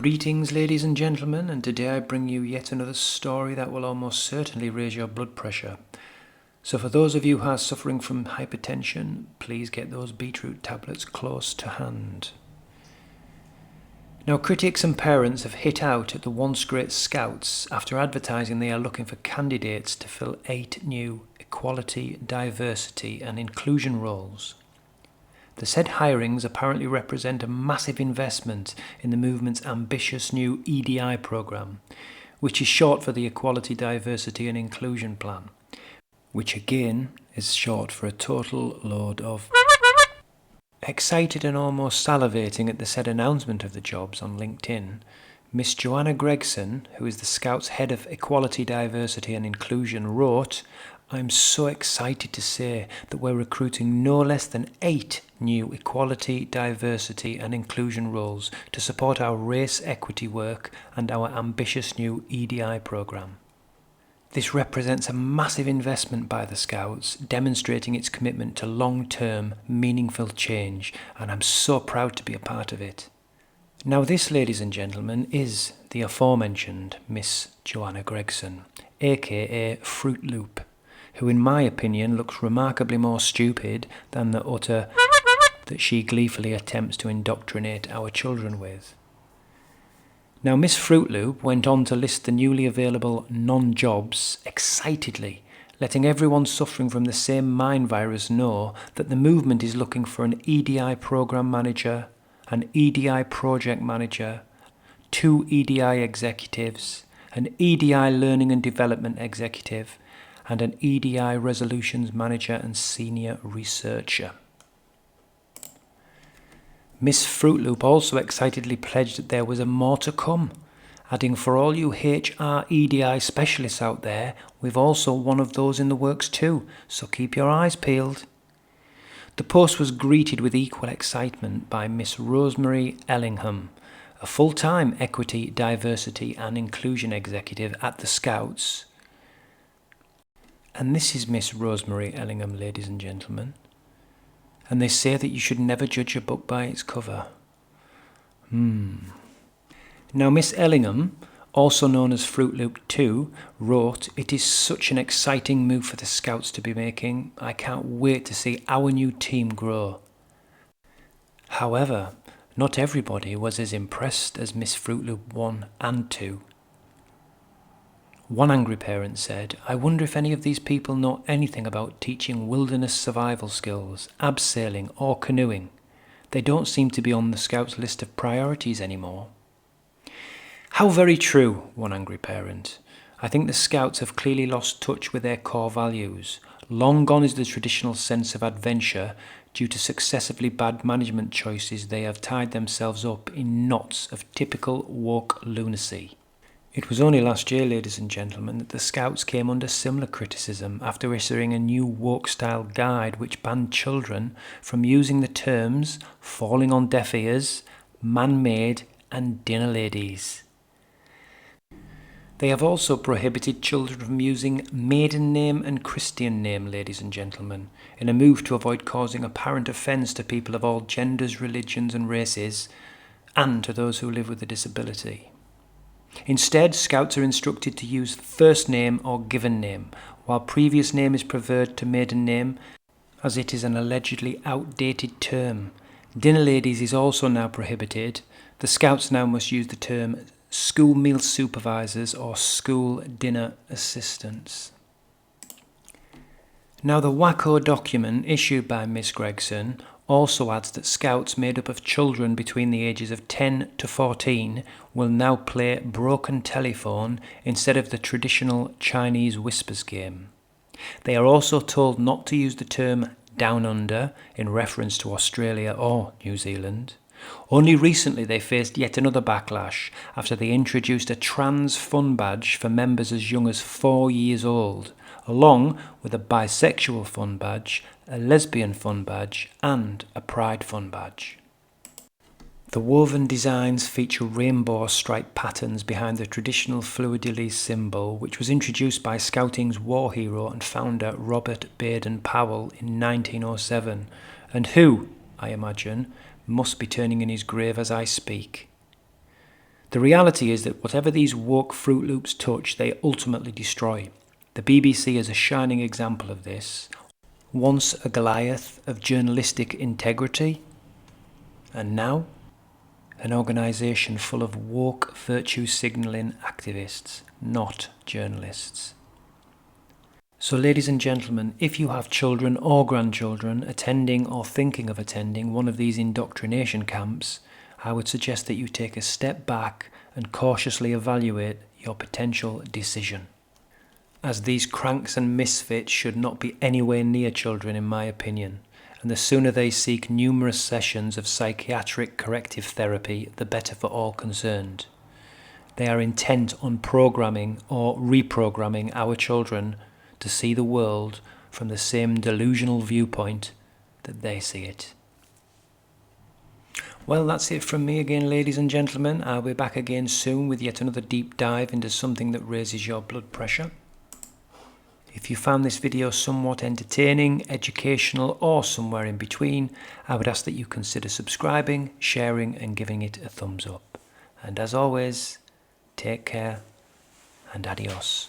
Greetings, ladies and gentlemen, and today I bring you yet another story that will almost certainly raise your blood pressure. So for those of you who are suffering from hypertension, please get those beetroot tablets close to hand. Now, critics and parents have hit out at the once great Scouts after advertising they are looking for candidates to fill 8 new equality, diversity and inclusion roles. The said hirings apparently represent a massive investment in the movement's ambitious new EDI programme, which is short for the Equality, Diversity and Inclusion Plan, which again is short for a total load of... Excited and almost salivating at the said announcement of the jobs on LinkedIn, Miss Joanna Gregson, who is the Scouts' head of Equality, Diversity and Inclusion, wrote, "I'm so excited to say that we're recruiting no less than 8 new equality, diversity and inclusion roles to support our race equity work and our ambitious new EDI programme. This represents a massive investment by the Scouts, demonstrating its commitment to long-term, meaningful change, and I'm so proud to be a part of it." Now this, ladies and gentlemen, is the aforementioned Miss Joanna Gregson, aka Fruit Loop, who in my opinion looks remarkably more stupid than the utter that she gleefully attempts to indoctrinate our children with. Now Miss Fruit Loop went on to list the newly available non-jobs excitedly, letting everyone suffering from the same mind virus know that the movement is looking for an EDI program manager, an EDI project manager, 2 EDI executives, an EDI learning and development executive, and an EDI resolutions manager and senior researcher. Miss Fruit Loop also excitedly pledged that there was a more to come, adding, "For all you HR EDI specialists out there, we've also one of those in the works too, so keep your eyes peeled." The post was greeted with equal excitement by Miss Rosemary Ellingham, a full-time equity, diversity and inclusion executive at the Scouts. And this is Miss Rosemary Ellingham, ladies and gentlemen. And they say that you should never judge a book by its cover. Now Miss Ellingham, also known as Fruit Loop 2, wrote, "It is such an exciting move for the Scouts to be making. I can't wait to see our new team grow." However, not everybody was as impressed as Miss Fruit Loop 1 and 2. One angry parent said, "I wonder if any of these people know anything about teaching wilderness survival skills, abseiling or canoeing. They don't seem to be on the Scouts' list of priorities anymore." "How very true," one angry parent. "I think the Scouts have clearly lost touch with their core values. Long gone is the traditional sense of adventure. Due to successively bad management choices, they have tied themselves up in knots of typical woke lunacy." It was only last year, ladies and gentlemen, that the Scouts came under similar criticism after issuing a new woke-style guide which banned children from using the terms falling on deaf ears, man-made and dinner ladies. They have also prohibited children from using maiden name and Christian name, ladies and gentlemen, in a move to avoid causing apparent offence to people of all genders, religions and races, and to those who live with a disability. Instead, Scouts are instructed to use first name or given name, while previous name is preferred to maiden name, as it is an allegedly outdated term. Dinner ladies is also now prohibited. The Scouts now must use the term school meal supervisors or school dinner assistants. Now the WACO document issued by Miss Gregson also adds that Scouts made up of children between the ages of 10 to 14 will now play broken telephone instead of the traditional Chinese whispers game. They are also told not to use the term down under in reference to Australia or New Zealand. Only recently they faced yet another backlash after they introduced a trans fun badge for members as young as 4 years old, along with a bisexual fun badge, a lesbian fun badge and a pride fun badge. The woven designs feature rainbow stripe patterns behind the traditional fleur-de-lis symbol, which was introduced by Scouting's war hero and founder Robert Baden-Powell in 1907, and who, I imagine, must be turning in his grave as I speak. The reality is that whatever these woke Fruit Loops touch, they ultimately destroy. The BBC is a shining example of this. Once a Goliath of journalistic integrity, and now an organisation full of woke virtue signalling activists, not journalists. So ladies and gentlemen, if you have children or grandchildren attending or thinking of attending one of these indoctrination camps, I would suggest that you take a step back and cautiously evaluate your potential decision. As these cranks and misfits should not be anywhere near children in my opinion, and the sooner they seek numerous sessions of psychiatric corrective therapy, the better for all concerned. They are intent on programming or reprogramming our children to see the world from the same delusional viewpoint that they see it. Well, that's it from me again, ladies and gentlemen. I'll be back again soon with yet another deep dive into something that raises your blood pressure. If you found this video somewhat entertaining, educational, or somewhere in between, I would ask that you consider subscribing, sharing, and giving it a thumbs up. And as always, take care and adios.